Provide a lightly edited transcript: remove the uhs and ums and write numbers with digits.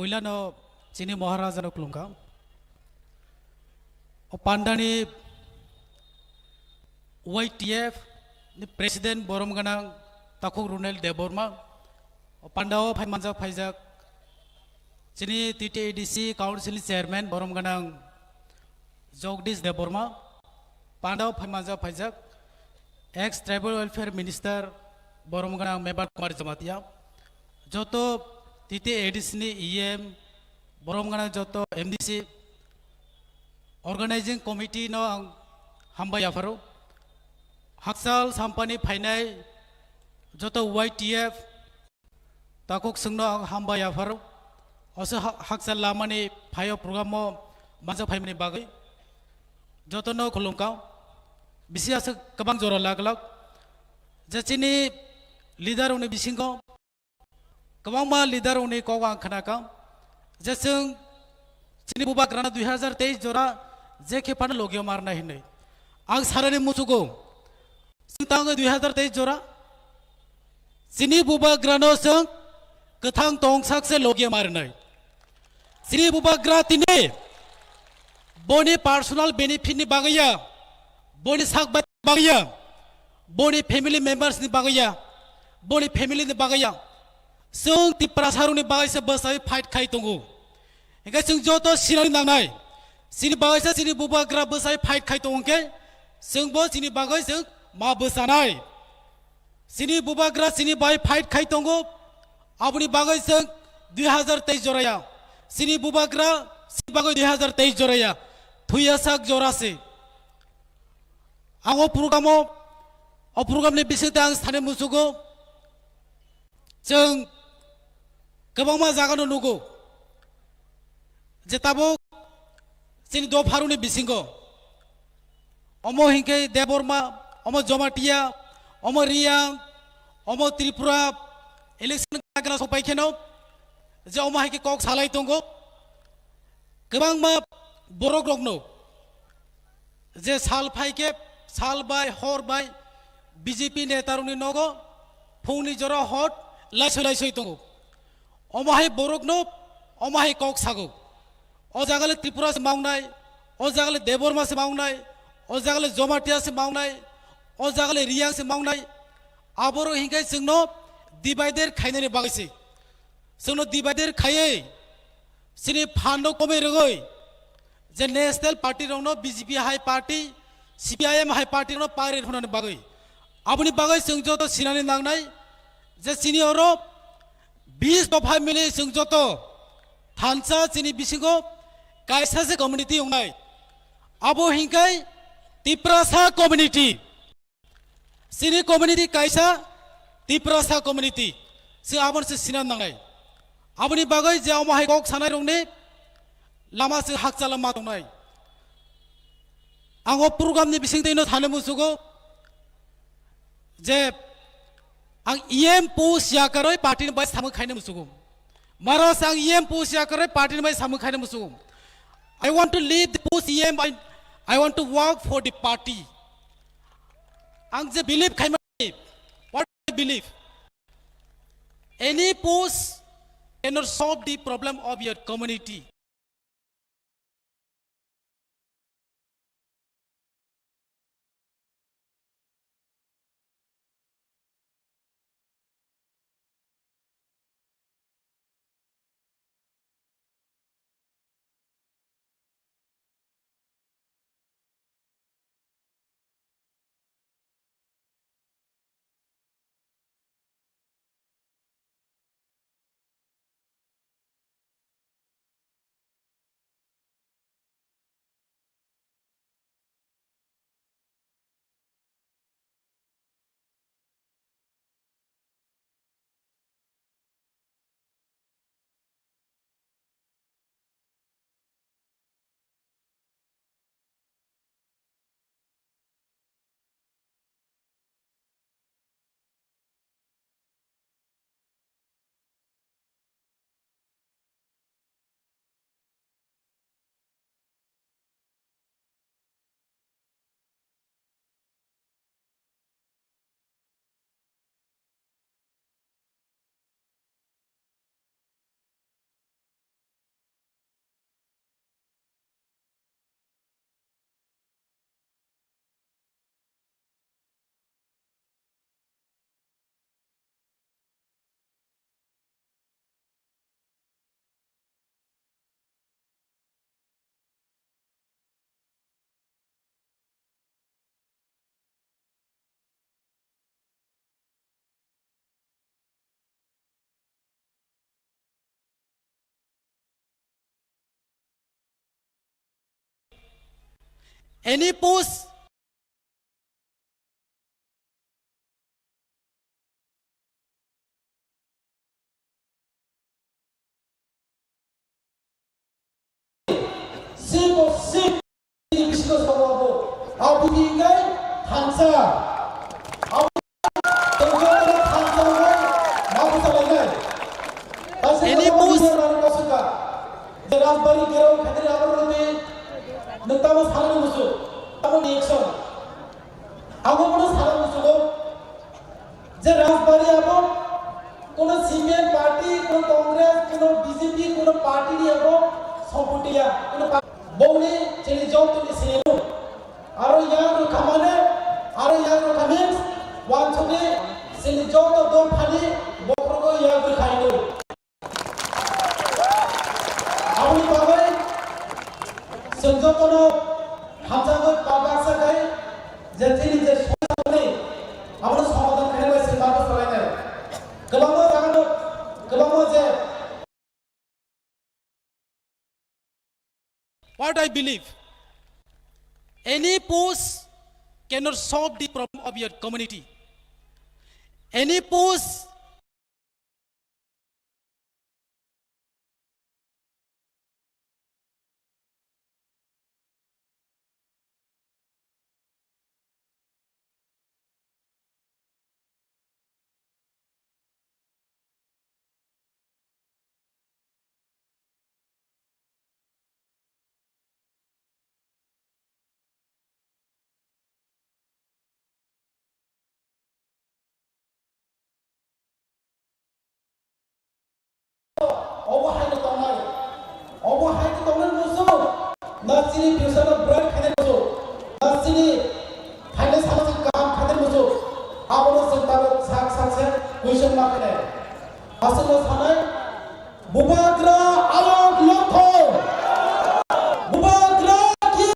Poilano Chini Maharaja no Klungka. O Pandani YTF ni Presiden Borom Ganang Takuk Runel Deborma. O Pandao Paimanjak Paijak Chini TTADC Council Chairman Borom Ganang Jogdish Deborma. Pandao Paimanjak Paijak Ex Tribal Welfare Minister Borom Ganang Mebat Kumar Jamatia. Joto TTADC ni EM Borom Ganang Joto MDC Organizing Committee no ang hamba yafaro Haksal Sampani Painai Joto YTF Takuk Sungno ang hamba yafaro also Haksal Lamani Payo Programo Manja Paimani Bagay Joto no Kolungkau Bisi asa kabang jora lag Jachini leader uni bisingo kabang ma leader uni kawang kanaka Jasung Chini Bubak Rana 2023 jora Jeke Pana Logio Marna Hine Ang Sarani Musugo Sintanga 2023 jora Chini Bubak Rano Sung Ketang Tong Sakse Logio Marna Chini Bubak Gratine Boni personal benefit ni bagaya Boni Sakbat bagaya Boni family members ni bagaya Boni family ni bagaya Sung ti prasaru ni bagay sa basay fight kay tungu Hingga sung joto sinari nangnay Sini bagay sa sini bubak gra basay fight kay tungu ke Sung bo sini bagay sung mabasanay Sini bubak gra sini bagay fight kay tungu Abuni bagay sung 2023 joraya Sini bubak gra sini bagay 2023 joraya Thuyasak jorase Ang o program ni bisita ang stane musugo Sung kabang ma jaga no nugo jetabo sini do pharuni bisingo omo hinke deborma omo jomatia omo riang omo tripura election kagala sopai kheno je omo hinke kok salai tongo kabang ma borok rogno je sal phaike sal bai hor bai BJP netaruni nogo phungni jora hot lasolai soi tongo omo hai borok no omo hai kok sago O jagale Tripura se maungnai o jagale Deborma se maungnai o jagale Jomatia se maungnai o jagale Riang se maungnai aboro hingai sungno divider khainani bagisi sungno divider khaye sini phando kome rogoi je national party rongno BJP high party CPIM high party rongno pare honani bagai abuni bagai sungjo to sinani nangnai je sini oro 20 dofha mili sungjo to thansa sini bisingo kaisa se community ungai abo hingai tiprasa community sini community kaisa tiprasa community se abon se sinan nangai aboni bagai je amahai kok sanai rongni lama se hak chala ma tongnai ango program ni bising teino thane musugo je ang EM pus yakaroi party ni bai samu khaine musugo mara sang EM pus yakaroi party ni bai samu khaine musugo I want to lead the post EM. I want to work for the party. Ang je believe khaima what I believe. Any post cannot solve the problem of your community. any post sip biscuit babu abu dikai thansa abu tengah thansa babu salai any post Rasbari kero khatri abor me nutama salam musu amo action amo bono salam musu go je Rasbari abo kono CPM party kono Congress kono BJP kono party ni abo সম্পটিয়া কোন বউনে চেলি job তুলি সিনেনো আরো ইয়ার খামানে আরো ইয়ার খামেন্স one ছনে চেলি job তো দম funny বকরগো ইয়ার খাইনো আপনি পাবে সঞ্জতন হাজাগত পাবাসাকাই যেথিনি যে সমস্যা আমরা সমাধান খাইবে সিদ্ধান্ত সরাইনে গোবাংও জাগানো গোবাংও যে what I believe, any post cannot solve the problem of your community. Any post overhang the tongue muso nasini pisana bread khane muso nasini finance hamasi kaam khane muso abono sentaro sak sak se question mark khane aslo sanai bubagra